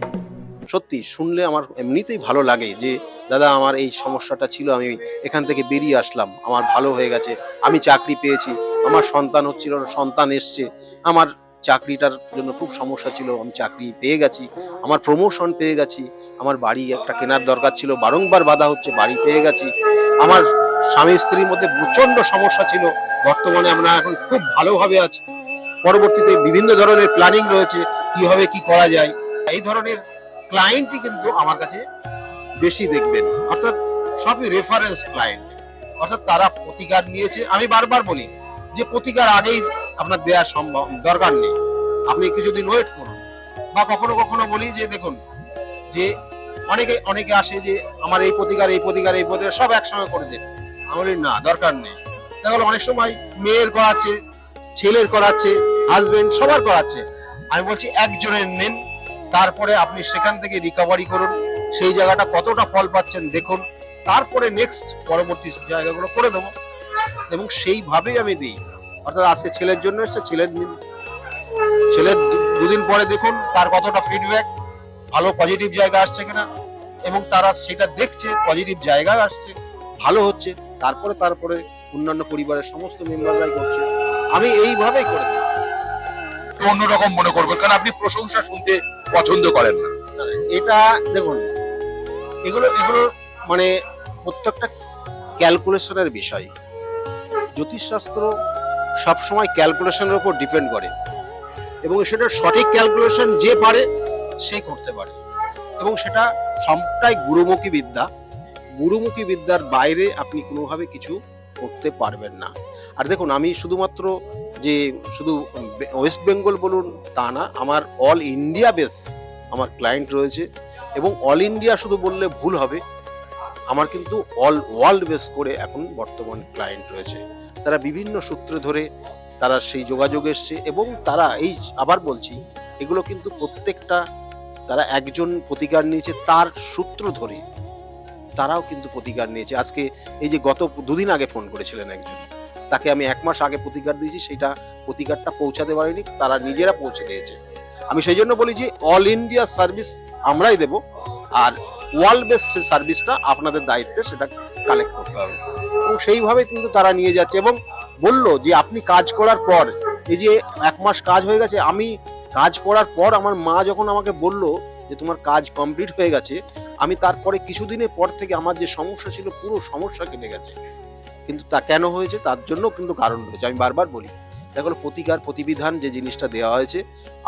সত্যি শুনলে আমার এমনিতেই ভালো লাগে যে দাদা আমার এই সমস্যাটা ছিল, আমি এখান থেকে বেরিয়ে আসলাম, আমার ভালো হয়ে গেছে, আমি চাকরি পেয়েছি, আমার সন্তান হচ্ছিল না, সন্তান এসছে, আমার চাকরিটার জন্য খুব সমস্যা ছিল, আমি চাকরি পেয়ে গেছি, আমার প্রমোশন পেয়ে গেছি, আমার বাড়ি একটা কেনার দরকার ছিল, বারংবার বাধা হচ্ছে, বাড়ি পেয়ে গেছি, আমার স্বামী স্ত্রীর মধ্যে প্রচন্ড সমস্যা ছিল, বর্তমানে আমরা এখন খুব ভালোভাবে আছি, পরবর্তীতে বিভিন্ন ধরনের প্ল্যানিং রয়েছে কিভাবে কি করা যায়। এই ধরনের ক্লায়েন্টই কিন্তু আমার কাছে বেশি দেখবেন, অর্থাৎ সবই রেফারেন্স ক্লায়েন্ট, অর্থাৎ তারা প্রতিকার নিয়েছে। আমি বারবার বলি যে প্রতিকার আগেই আপনার দেওয়ার সম্ভব দরকার নেই, আপনি কিছুদিন ওয়েট করুন। বা কখনো কখনো বলি যে দেখুন, যে অনেকে আসে যে আমার এই প্রতিকার সব একসঙ্গে করে দেন, আমি বলি না, দরকার নেই। তাহলে অনেক সময় মেয়ের করাচ্ছে, ছেলের করাচ্ছে, হাজবেন্ড সবার করাচ্ছে, আমি বলছি একজনের নেন, তারপরে আপনি সেখান থেকে রিকভারি করুন, সেই জায়গাটা কতটা ফল পাচ্ছেন দেখুন, তারপরে নেক্সট পরবর্তী জায়গাগুলো করে দেবো। এবং সেইভাবেই আমি দিই, অর্থাৎ আজকে ছেলের জন্য এসছে, ছেলের দুদিন পরে দেখুন তার কতটা ফিডব্যাক, ভালো পজিটিভ জায়গা আসছে কিনা, এবং তারা সেটা দেখছে পজিটিভ জায়গায় আসছে, ভালো হচ্ছে, তারপরে অন্যান্য পরিবারের সমস্ত মেম্বাররাই করছে। আমি এইভাবেই করে দিই। অন্যরকম মনে করবেন, কারণ আপনি প্রশংসা শুনতে পছন্দ করেন না। এটা দেখুন, এগুলো মানে প্রত্যেকটা ক্যালকুলেশনের বিষয়। জ্যোতিষশাস্ত্র সবসময় ক্যালকুলেশনের উপর ডিপেন্ড করে, এবং সেটা সঠিক ক্যালকুলেশন যে পারে সে করতে পারে, এবং সেটা সবটাই গুরুমুখী বিদ্যা। গুরুমুখী বিদ্যার বাইরে আপনি কোনোভাবে কিছু করতে পারবেন না। আর দেখুন, আমি শুধুমাত্র যে শুধু ওয়েস্ট বেঙ্গল বলুন তা না, আমার অল ইন্ডিয়া বেস আমার ক্লায়েন্ট রয়েছে, এবং অল ইন্ডিয়া শুধু বললে ভুল হবে, আমার কিন্তু অল ওয়ার্ল্ড বেস করে এখন বর্তমান ক্লায়েন্ট রয়েছে। তারা বিভিন্ন সূত্র ধরে তারা সেই যোগাযোগ এসছে, এবং তারা এই আবার বলছি, এগুলো কিন্তু প্রত্যেকটা তারা একজন প্রতিকার নিয়েছে তার সূত্র ধরে, তারাও কিন্তু প্রতিকার নিয়েছে। আজকে এই যে গত 2 দিন আগে ফোন করেছিলেন একজন, তাকে আমি 1 মাস আগে প্রতিকার দিয়েছি, সেটা প্রতিকারটা পৌঁছাতে পারিনি, তারা নিজেরা পৌঁছে দিয়েছে। আমি সেই জন্য বলি যে অল ইন্ডিয়া সার্ভিস আমরাই দেব, আর ওয়ার্ল্ড বেস সার্ভিসটা আপনাদের দায়িত্বে সেটা কালেক্ট করতে হবে, এবং সেইভাবে কিন্তু তারা নিয়ে যাচ্ছে। এবং বললো যে আপনি কাজ করার পর, এই যে 1 মাস কাজ হয়ে গেছে, আমি কাজ করার পর আমার মা যখন আমাকে বললো যে তোমার কাজ কমপ্লিট হয়ে গেছে, আমি তারপরে কিছুদিনের পর থেকে আমার যে সমস্যা ছিল পুরো সমস্যা কেটে গেছে। কিন্তু তা কেন হয়েছে, তার জন্য কিন্তু কারণ রয়েছে। আমি বারবার বলি, দেখো প্রতিকার প্রতিবিধান যে জিনিসটা দেওয়া হয়েছে,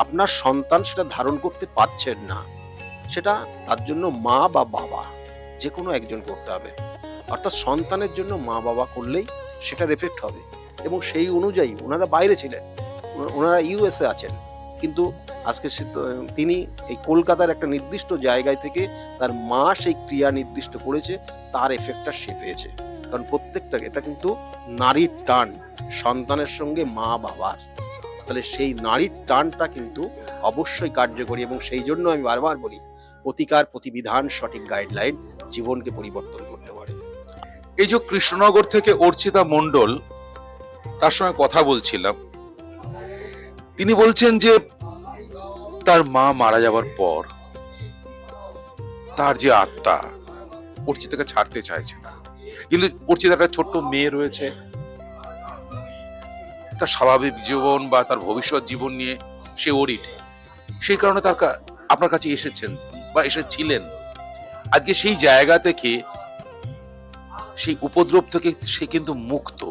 আপনার সন্তান সেটা ধারণ করতে পারছেন না, সেটা তার জন্য মা বা বাবা যে কোনো একজন করতে হবে। অর্থাৎ সন্তানের জন্য মা বাবা করলেই সেটার এফেক্ট হবে, এবং সেই অনুযায়ী ওনারা বাইরে ছিলেন, ওনারা ইউএসএ আছেন, কিন্তু আজকে তিনি এই কলকাতার একটা নির্দিষ্ট জায়গায় থেকে তার মা সেই ক্রিয়া নির্দিষ্ট করেছে, তার এফেক্টটা সে পেয়েছে। কারণ প্রত্যেকটা এটা কিন্তু নারীর টান সন্তানের সঙ্গে মা বাবার, তাহলে সেই নারীর টানটা কিন্তু অবশ্যই কার্যকরী, এবং সেই জন্য আমি বারবার বলি, প্রতিকার প্রতিবিধান সঠিক গাইডলাইন জীবনকে পরিবর্তন করতে পারে। এই যে কৃষ্ণনগর থেকে অর্চিতা মণ্ডল, তার সঙ্গে কথা বলছিলাম, তিনি বলছেন যে তার মা মারা যাবার পর তার যে আত্মা অর্চিতাকে ছাড়তে চাইছে না, কিন্তু অর্চিতার একটা ছোট্ট মেয়ে রয়েছে, তার স্বাভাবিক জীবন বা তার ভবিষ্যৎ জীবন নিয়ে সে ওরিড, সেই কারণে তার আপনার কাছে এসেছেন বা এসেছিলেন। আজকে সেই জায়গা থেকে, সেই উপদ্রব থেকে সে কিন্তু মুক্ত।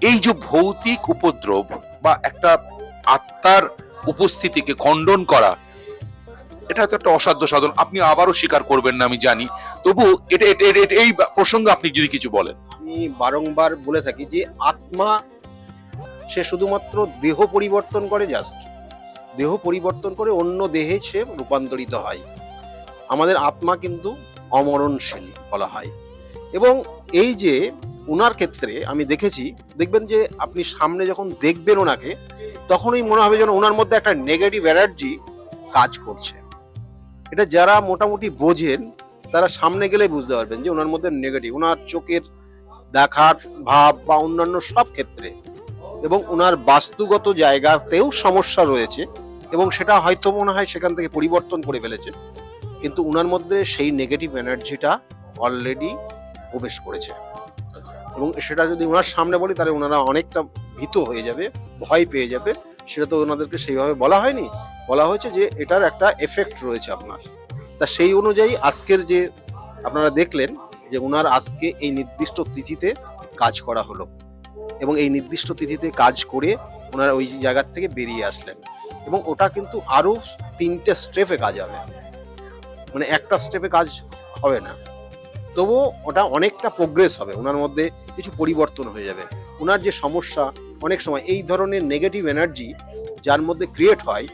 এই যে ভৌতিক উপদ্রব বা একটা আত্মার উপস্থিতিকে খণ্ডন করা, এটা তো একটা অসাধ্য সাধন। আপনি আবারও স্বীকার করবেন না আমি জানি, তবু এটা এই প্রসঙ্গে আপনি যদি কিছু বলেন। আমি বারংবার বলে থাকি যে আত্মা সে শুধুমাত্র দেহ পরিবর্তন করে, জাস্ট দেহ পরিবর্তন করে অন্য দেহে সে রূপান্তরিত হয়। আমাদের আত্মা কিন্তু অমরণশীল বলা হয়, এবং এই যে ওনার ক্ষেত্রে আমি দেখেছি, দেখবেন যে আপনি সামনে যখন দেখবেন ওনাকে, তখনই মনে হবে যেন ওনার মধ্যে একটা নেগেটিভ এনার্জি কাজ করছে। এটা যারা মোটামুটি বোঝেন তারা সামনে গেলে বুঝতে পারবেন যে ওনার মধ্যে নেগেটিভ, ওনার চোখের দেখার ভাব বা অন্যান্য সব ক্ষেত্রে, এবং ওনার বাস্তুগত জায়গাতেও সমস্যা রয়েছে, এবং সেটা হয়তো মনে হয় সেখান থেকে পরিবর্তন করে ফেলেছে, কিন্তু ওনার মধ্যে সেই নেগেটিভ এনার্জিটা অলরেডি প্রবেশ করেছে। এবং সেটা যদি ওনার সামনে বলি তাহলে ওনারা অনেকটা ভীত হয়ে যাবে, ভয় পেয়ে যাবে। সেটা তো ওনাদেরকে সেইভাবে বলা হয়নি, বলা হয়েছে যে এটার একটা এফেক্ট রয়েছে আপনার। তা সেই অনুযায়ী আজকের যে আপনারা দেখলেন যে ওনার আজকে এই নির্দিষ্ট তিথিতে কাজ করা হলো, এবং এই নির্দিষ্ট তিথিতে কাজ করে ওনারা ওই জায়গার থেকে বেরিয়ে আসলেন, এবং ওটা কিন্তু আরো 3টে স্টেপে কাজ হবে, মানে একটা স্টেপে কাজ হবে না, তবুও ওটা অনেকটা প্রোগ্রেস হবে, ওনার মধ্যে কিছু পরিবর্তন হয়ে যাবে। ওনার যে সমস্যা, অনেক সময় এই ধরনের নেগেটিভ এনার্জি যার মধ্যে ক্রিয়েট হয়,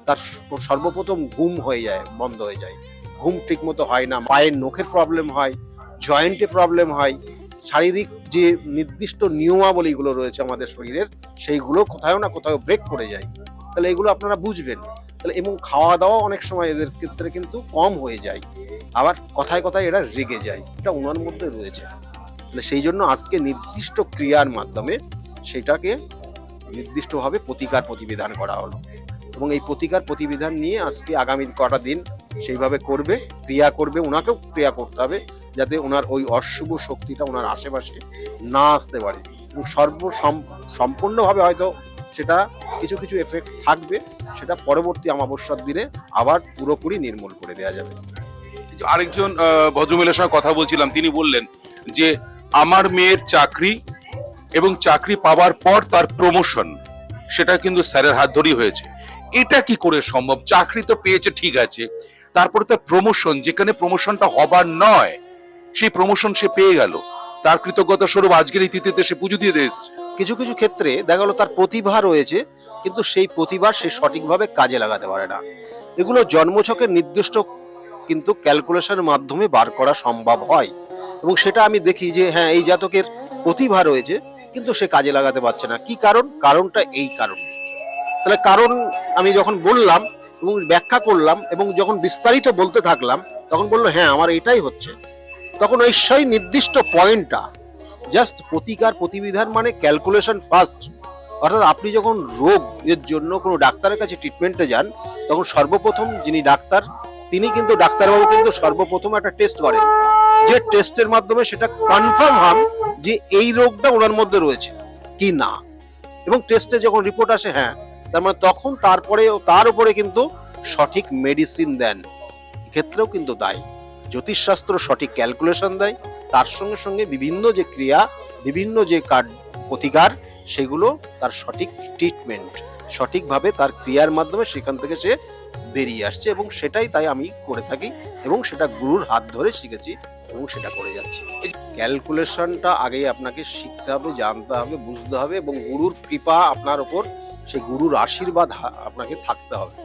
তার সর্বপ্রথম ঘুম হয়ে যায়, বন্ধ হয়ে যায়, ঘুম ঠিক মতো হয় না, পায়ের নখের প্রবলেম হয়, জয়েন্টে প্রবলেম হয়, শারীরিক যে নির্দিষ্ট নিয়মাবলীগুলো রয়েছে আমাদের শরীরের, সেইগুলো কোথাও না কোথাও ব্রেক করে যায়। তাহলে এগুলো আপনারা বুঝবেন। তাহলে এবং খাওয়া দাওয়া অনেক সময় এদের ক্ষেত্রে কিন্তু কম হয়ে যায়, আবার কথায় কথায় এরা রেগে যায়, এটা ওনার মধ্যে রয়েছে। তাহলে সেই জন্য আজকে নির্দিষ্ট ক্রিয়ার মাধ্যমে সেটাকে নির্দিষ্টভাবে প্রতিকার প্রতিবিধান করা হলো, এবং এই প্রতিকার প্রতিবিধান নিয়ে আজকে আগামী কটা দিন সেইভাবে করবে, ক্রিয়া করবে, ওনাকেও ক্রিয়া করতে হবে যাতে ওনার ওই অশুভ শক্তিটা ওনার আশেপাশে না আসতে পারে, এবং সম্পূর্ণভাবে হয়তো সেটা কিছু কিছু এফেক্ট থাকবে, সেটা পরবর্তী অমাবস্যার দিনে আবার পুরোপুরি নির্মূল করে দেওয়া যাবে। আরেকজন ভদ্রমহিলার সঙ্গে কথা বলছিলাম, তিনি বললেন যে আমার মেয়ের চাকরি এবং চাকরি পাওয়ার পর তার প্রমোশন, সেটা কিন্তু স্যারের হাত ধরেই হয়েছে। এটা কি করে সম্ভব? চাকরি তো পেয়েছে ঠিক আছে, তারপরে তার প্রমোশন, যেখানে প্রমোশনটা হবার নয় সেই প্রমোশন সে পেয়ে গেল, তার কৃতজ্ঞতা স্বরূপ আজকের এই তিথিতে সে পুজো দিয়ে এসেছে। কিছু কিছু ক্ষেত্রে দেখা গেল তার প্রতিভা রয়েছে, কিন্তু সেই প্রতিভা সে সঠিকভাবে কাজে লাগাতে পারে না। এগুলো জন্মছকের নির্দিষ্ট কিন্তু ক্যালকুলেশনের মাধ্যমে বার করা সম্ভব হয়, এবং সেটা আমি দেখি যে হ্যাঁ, এই জাতকের প্রতিভা রয়েছে কিন্তু সে কাজে লাগাতে পারছে না। কি কারণ? কারণটা এই কারণ। তাহলে কারণ আমি যখন বললাম এবং ব্যাখ্যা করলাম এবং যখন বিস্তারিত বলতে থাকলাম, তখন বললো হ্যাঁ আমার এটাই হচ্ছে। তখন ওই সেই নির্দিষ্ট পয়েন্টটা জাস্ট প্রতিকার প্রতিবিধান মানে ক্যালকুলেশন ফার্স্ট। অর্থাৎ আপনি যখন রোগ এর জন্য কোনো ডাক্তারের কাছে ট্রিটমেন্টে যান, তখন সর্বপ্রথম যিনি ডাক্তার, তিনি কিন্তু ডাক্তারবাবু কিন্তু সর্বপ্রথম একটা টেস্ট করেন, যে টেস্টের মাধ্যমে সেটা কনফার্ম হন যে এই রোগটা ওনার মধ্যে রয়েছে কি না। এবং টেস্টে যখন রিপোর্ট আসে হ্যাঁ, তার মানে তখন তারপরে তার উপরে কিন্তু সঠিক মেডিসিন দেন। এক্ষেত্রেও কিন্তু দায়ী জ্যোতিষশাস্ত্র সঠিক ক্যালকুলেশন দেয়, তার সঙ্গে সঙ্গে বিভিন্ন যে ক্রিয়া, বিভিন্ন যে প্রতিকার, সেগুলো তার সঠিক ট্রিটমেন্ট, সঠিকভাবে তার ক্রিয়ার মাধ্যমে সেখান থেকে সে বেরিয়ে আসছে। এবং সেটাই তাই আমি করে থাকি এবং সেটা গুরুর হাত ধরে শিখেছি এবং সেটা করে যাচ্ছি। ক্যালকুলেশনটা আগেই আপনাকে শিখতে হবে, জানতে হবে, বুঝতে হবে, এবং গুরুর কৃপা আপনার ওপর, সেই গুরুর আশীর্বাদ আপনাকে থাকতে হবে।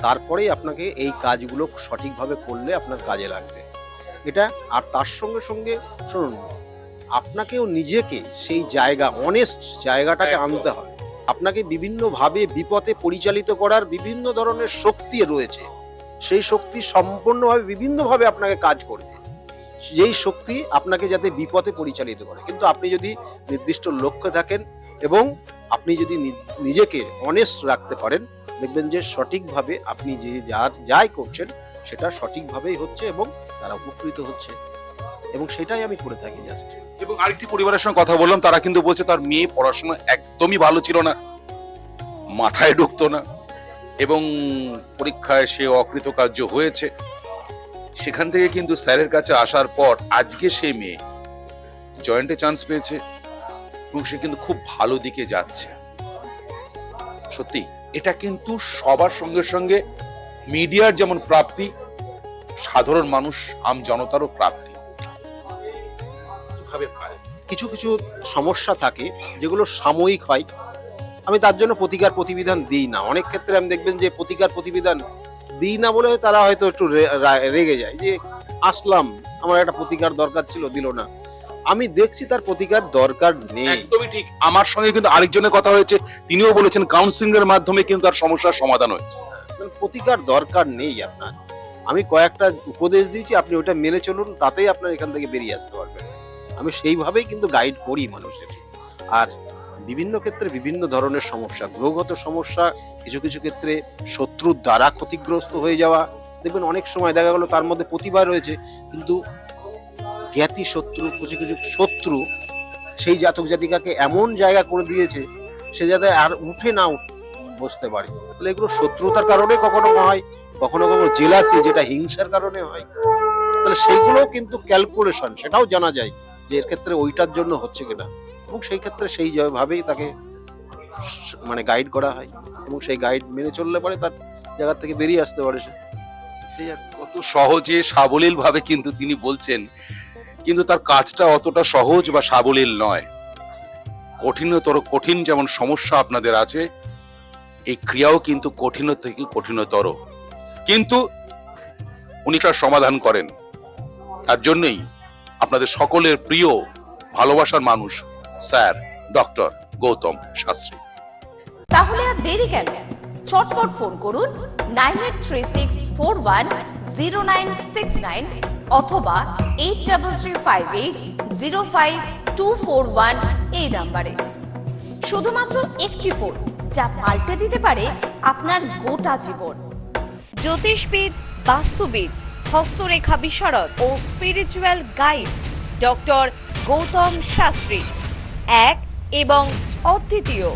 তারপরেই আপনাকে এই কাজগুলো সঠিকভাবে করলে আপনার কাজে লাগবে এটা। আর তার সঙ্গে সঙ্গে শুনুন, আপনাকেও নিজেকে সেই জায়গা, অনেস্ট জায়গাটাকে আনতে হবে। আপনাকে বিভিন্নভাবে বিপথে পরিচালিত করার বিভিন্ন ধরনের শক্তি রয়েছে, সেই শক্তি সম্পূর্ণভাবে বিভিন্নভাবে আপনাকে কাজ করবে, যেই শক্তি আপনাকে যাতে বিপথে পরিচালিত করে। কিন্তু আপনি যদি নির্দিষ্ট লক্ষ্যে থাকেন এবং আপনি যদি নিজেকে অনেস্ট রাখতে পারেন, দেখবেন যে সঠিকভাবে আপনি যে যাই করছেন সেটা সঠিকভাবেই হচ্ছে এবং তারা উপকৃত হচ্ছে, এবং সেটাই আমি করে থাকি জাস্ট। এবং আরেকটি পরিবারের সঙ্গে কথা বললাম, তারা কিন্তু বলছে তার মেয়ে পড়াশোনা একদমই ভালো ছিল না, মাথায় ঢুকতো না, এবং পরীক্ষায় সে অকৃতকার্য হয়েছে। সেখান থেকে কিন্তু স্যারের কাছে আসার পর আজকে সে মেয়ে জয়েন্টে চান্স পেয়েছে এবং সে কিন্তু খুব ভালো দিকে যাচ্ছে। সত্যি এটা কিন্তু সবার সঙ্গে সঙ্গে মিডিয়ার যেমন প্রাপ্তি, সাধারণ মানুষ আম জনতারও প্রাপ্তি। কিছু কিছু সমস্যা থাকে যেগুলো সাময়িক হয়, আমি তার জন্য প্রতিকার প্রতিবিধান দিই না। অনেক ক্ষেত্রে আমি দেখবেন যে প্রতিকার প্রতিবিধান দিই না বলে তারা হয়তো একটু রেগে যায় যে আসলাম, আমার একটা প্রতিকার দরকার ছিল, দিল না। আমি দেখছি তার প্রতিকার দরকার নেই। একদমই ঠিক। আমার সঙ্গে কিন্তু আরেকজনের কথা হয়েছে, তিনিও বলেছেন কাউন্সিলিং এর মাধ্যমে কিন্তু তার সমস্যার সমাধান হয়েছে। প্রতিকার দরকার নেই আপনার। আমি কয়েকটা উপদেশ দিয়েছি, আপনি ওটা মেনে চলুন, তাতেই আপনার এখান থেকে বেরিয়ে আসতে পারবেন। আমি সেইভাবেই কিন্তু গাইড করি মানুষের। আর বিভিন্ন ক্ষেত্রে বিভিন্ন ধরনের সমস্যা, গ্রহগত সমস্যা, কিছু কিছু ক্ষেত্রে শত্রুর দ্বারা ক্ষতিগ্রস্ত হয়ে যাওয়া, দেখবেন অনেক সময় দেখা গেল তার মধ্যে প্রতিভা রয়েছে কিন্তু জ্ঞাতি শত্রু, কিছু কিছু শত্রু সেই জাতক জাতিকাকে এমন জায়গা করে দিয়েছে সে যাতে আর উঠে না বসতে পারে। তাহলে এগুলো শত্রুতার কারণে কখনো হয়, কখনো কখনো জেলাসি, যেটা হিংসার কারণে হয়। তাহলে সেইগুলোও কিন্তু ক্যালকুলেশন, সেটাও জানা যায় যে এর ক্ষেত্রে ওইটার জন্য হচ্ছে কিনা, এবং সেই ক্ষেত্রে সেই ভাবেই তাকে মানে গাইড করা হয় এবং সেই গাইড মেনে চললে পারে তার জায়গা থেকে বেরিয়ে আসতে পারে সে। কত সহজে সাবলীল ভাবে কিন্তু তিনি বলছেন, কিন্তু তার কাজটা অতটা সহজ বা সাবলীল নয়। কঠিন যেমন সমস্যা আপনাদের আছে, এই ক্রিয়াও কিন্তু কঠিন থেকে কঠিনতর, কিন্তু উনি তার সমাধান করেন। তার জন্যই আপনাদের সকলের প্রিয় ভালোবাসার মানুষ স্যার ডক্টর গৌতম শাস্ত্রী। তাহলে আর দেরি কেন? চটপট ফোন করুন 9836410969 অথবা 8335805241 এই নম্বরে। শুধুমাত্র একটি ফোন, যা পাল্টে দিতে পারে আপনার গোটা জীবন। জ্যোতিষবিদ, বাস্তুবিদ, হস্তরেখা বিশারদ ও spiritual guide doctor Gautam Shastri, এক এবং অদ্বিতীয়।